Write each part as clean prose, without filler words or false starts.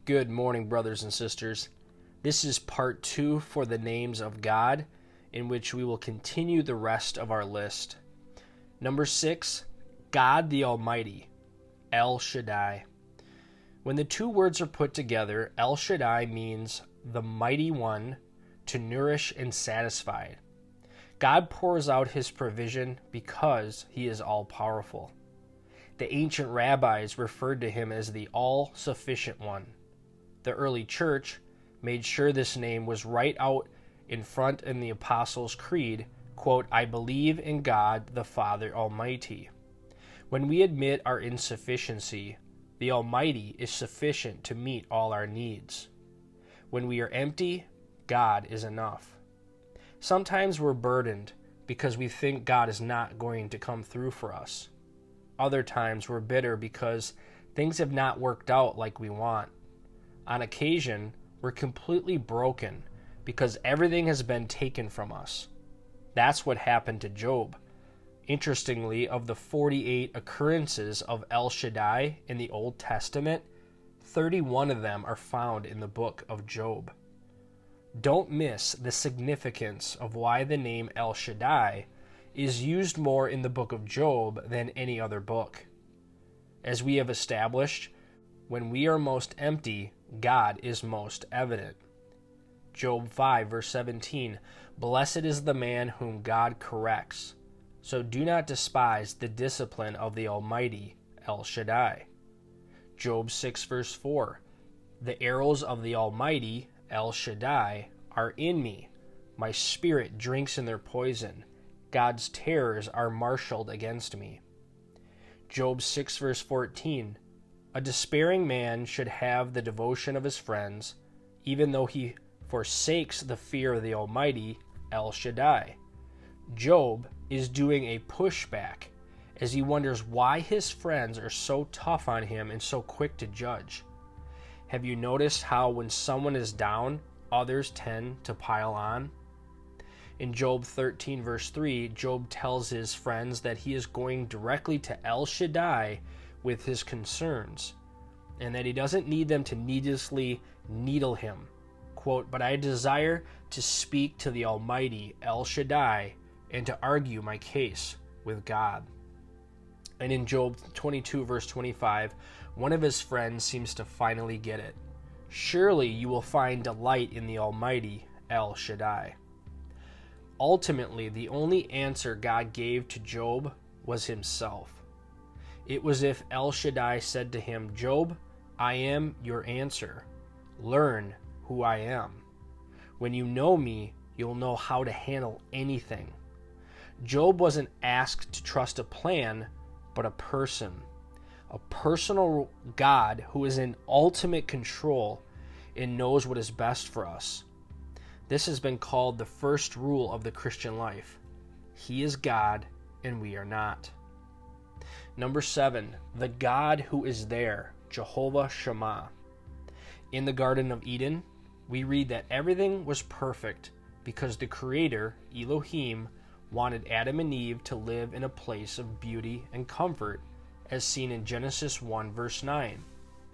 Good morning, brothers and sisters. This is part 2 for the names of God, in which we will continue the rest of our list. Number 6, God the Almighty, El Shaddai. When the two words are put together, El Shaddai means the mighty one, to nourish and satisfy. God pours out his provision because he is all-powerful. The ancient rabbis referred to him as the all-sufficient one. The early church made sure this name was right out in front in the Apostles' Creed, quote, I believe in God the Father Almighty. When we admit our insufficiency, the Almighty is sufficient to meet all our needs. When we are empty, God is enough. Sometimes we're burdened because we think God is not going to come through for us. Other times we're bitter because things have not worked out like we want. On occasion, we're completely broken because everything has been taken from us. That's what happened to Job. Interestingly, of the 48 occurrences of El Shaddai in the Old Testament, 31 of them are found in the book of Job. Don't miss the significance of why the name El Shaddai is used more in the book of Job than any other book. As we have established, when we are most empty, God is most evident. Job 5, verse 17, Blessed is the man whom God corrects, so do not despise the discipline of the Almighty, El Shaddai. Job 6, verse 4, The arrows of the Almighty, El Shaddai, are in me. My spirit drinks in their poison. God's terrors are marshaled against me. Job 6, verse 14, A despairing man should have the devotion of his friends, even though he forsakes the fear of the Almighty, El Shaddai. Job is doing a pushback as he wonders why his friends are so tough on him and so quick to judge. Have you noticed how when someone is down, others tend to pile on? In Job 13, verse 3, Job tells his friends that he is going directly to El Shaddai with his concerns, and that he doesn't need them to needlessly needle him. Quote, But I desire to speak to the Almighty El Shaddai and to argue my case with God. And in Job 22, verse 25, one of his friends seems to finally get it. Surely you will find delight in the Almighty El Shaddai. Ultimately, the only answer God gave to Job was himself. It was if El Shaddai said to him, Job, I am your answer. Learn who I am. When you know me, you'll know how to handle anything. Job wasn't asked to trust a plan, but a person. A personal God who is in ultimate control and knows what is best for us. This has been called the first rule of the Christian life. He is God and we are not. Number 7, the God who is there, Jehovah Shammah. In the Garden of Eden, we read that everything was perfect because the Creator, Elohim, wanted Adam and Eve to live in a place of beauty and comfort, as seen in Genesis 1, verse 9.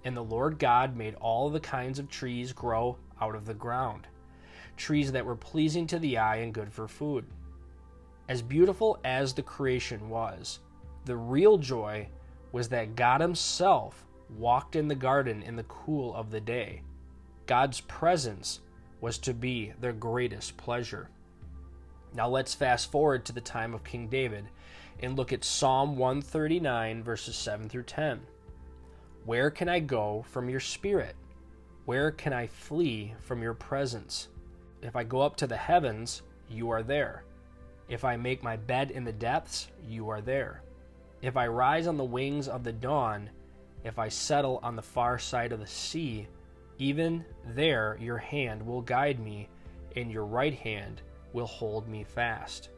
And the Lord God made all the kinds of trees grow out of the ground, trees that were pleasing to the eye and good for food. As beautiful as the creation was, the real joy was that God himself walked in the garden in the cool of the day. God's presence was to be their greatest pleasure. Now let's fast forward to the time of King David and look at Psalm 139, verses 7 through 10. Where can I go from your spirit? Where can I flee from your presence? If I go up to the heavens, you are there. If I make my bed in the depths, you are there. If I rise on the wings of the dawn, if I settle on the far side of the sea, even there your hand will guide me, and your right hand will hold me fast.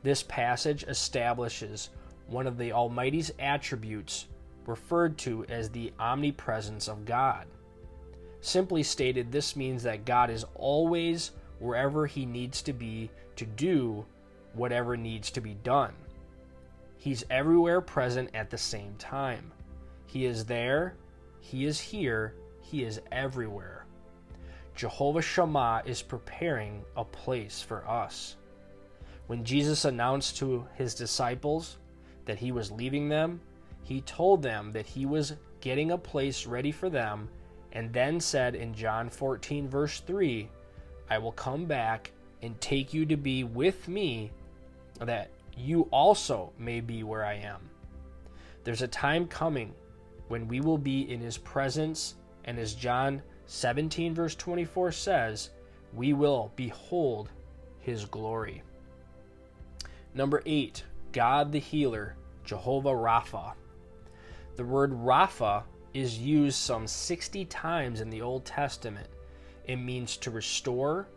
This passage establishes one of the Almighty's attributes referred to as the omnipresence of God. Simply stated, this means that God is always wherever he needs to be to do whatever needs to be done. He's everywhere present at the same time. He is there, he is here, He is everywhere. Jehovah Shammah is preparing a place for us. When Jesus announced to his disciples that he was leaving them, he told them that he was getting a place ready for them, and then said in John 14, verse 3, I will come back and take you to be with me, that you also may be where I am. There's a time coming when we will be in his presence, and as John 17, verse 24 says, we will behold his glory. Number 8, God the healer, Jehovah Rapha. The word Rapha is used some 60 times in the Old Testament. It means to restore,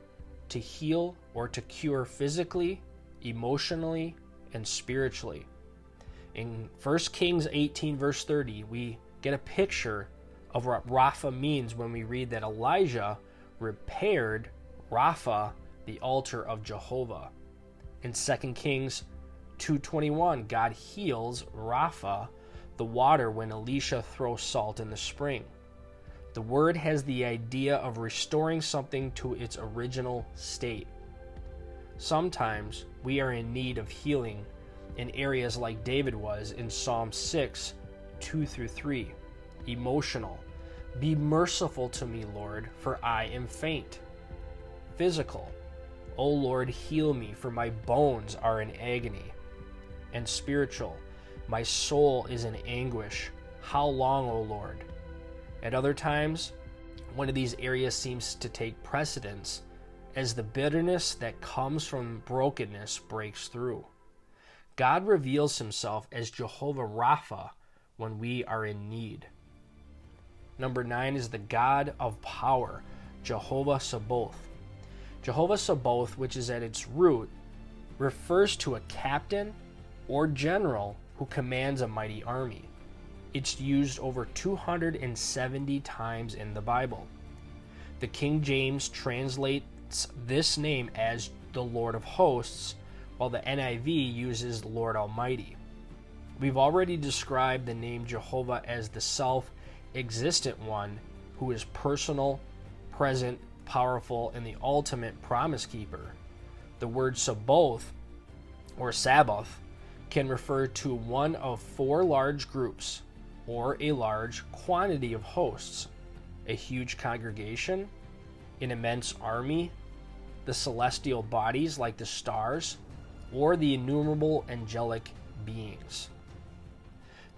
to heal, or to cure physically, emotionally, and spiritually. In 1 Kings 18, verse 30, we get a picture of what Rapha means when we read that Elijah repaired Rapha, the altar of Jehovah. In 2 Kings 2:21, God heals Rapha, the water, when Elisha throws salt in the spring. The word has the idea of restoring something to its original state. Sometimes we are in need of healing in areas like David was in Psalm 6, 2-3. Emotional. Be merciful to me, Lord, for I am faint. Physical. O Lord, heal me, for my bones are in agony. And spiritual. My soul is in anguish. How long, O Lord? At other times, one of these areas seems to take precedence as the bitterness that comes from brokenness breaks through. God reveals himself as Jehovah Rapha when we are in need. Number 9 is the God of power, Jehovah Sabaoth. Jehovah Sabaoth, which is at its root, refers to a captain or general who commands a mighty army. It's used over 270 times in the Bible. The King James translates this name as the Lord of Hosts, while the NIV uses Lord Almighty. We've already described the name Jehovah as the self-existent one who is personal, present, powerful, and the ultimate promise keeper. The word Sabaoth, or Sabbath, can refer to one of 4 large groups, or a large quantity of hosts, a huge congregation, an immense army, the celestial bodies like the stars, or the innumerable angelic beings.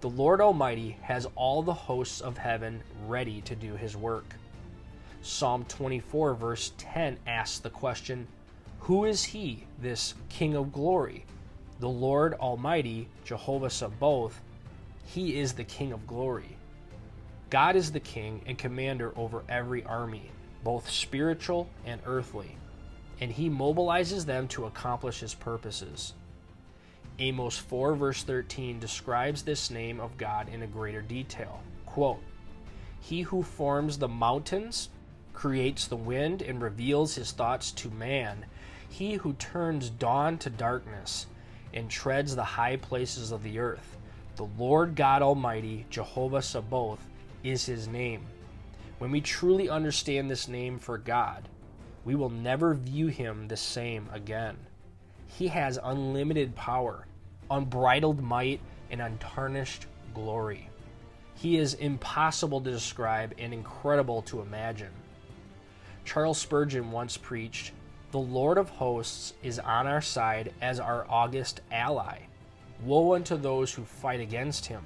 The Lord Almighty has all the hosts of heaven ready to do his work. Psalm 24 verse 10 asks the question, who is he, this King of glory? The Lord Almighty, Jehovah Sabaoth, he is the King of glory. God is the king and commander over every army, both spiritual and earthly, and he mobilizes them to accomplish his purposes. Amos 4 verse 13 describes this name of God in a greater detail. Quote, he who forms the mountains, creates the wind, and reveals his thoughts to man, he who turns dawn to darkness, and treads the high places of the earth. The Lord God Almighty, Jehovah Sabaoth, is his name. When we truly understand this name for God, we will never view him the same again. He has unlimited power, unbridled might, and untarnished glory. He is impossible to describe and incredible to imagine. Charles Spurgeon once preached, the Lord of hosts is on our side as our august ally. Woe unto those who fight against him,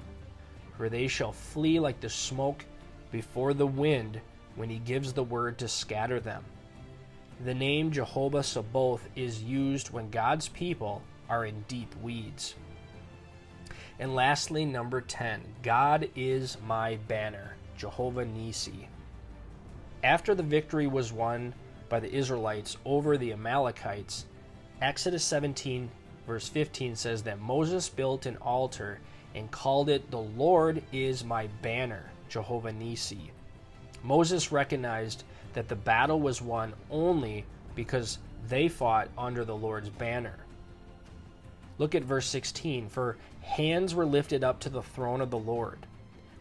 for they shall flee like the smoke before the wind when he gives the word to scatter them. The name Jehovah Sabaoth is used when God's people are in deep weeds. And lastly, number 10, God is my banner, Jehovah Nissi. After the victory was won by the Israelites over the Amalekites, Exodus 17 verse 15 says that Moses built an altar and called it, the Lord is my banner, Jehovah Nissi. Moses recognized that the battle was won only because they fought under the Lord's banner. Look at verse 16. For hands were lifted up to the throne of the Lord.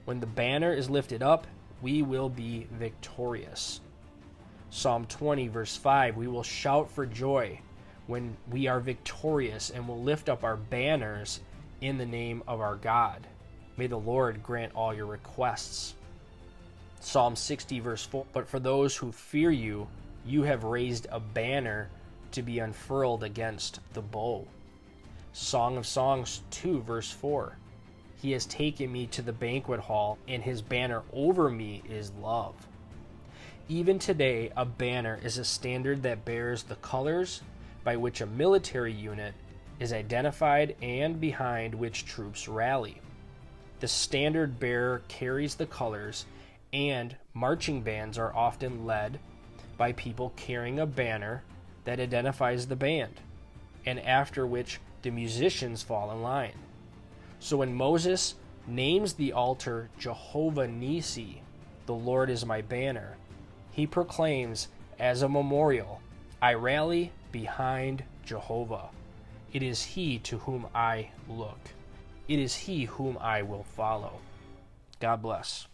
When the banner is lifted up, we will be victorious. Psalm 20, verse 5, we will shout for joy when we are victorious and will lift up our banners in the name of our God. May the Lord grant all your requests. Psalm 60, verse 4, but for those who fear you, you have raised a banner to be unfurled against the bow. Song of Songs 2, verse 4, he has taken me to the banquet hall, and his banner over me is love. Even today, a banner is a standard that bears the colors by which a military unit is identified and behind which troops rally. The standard bearer carries the colors, and marching bands are often led by people carrying a banner that identifies the band, and after which the musicians fall in line. So when Moses names the altar Jehovah Nissi, the Lord is my banner, he proclaims as a memorial, I rally behind Jehovah. It is he to whom I look. It is he whom I will follow. God bless.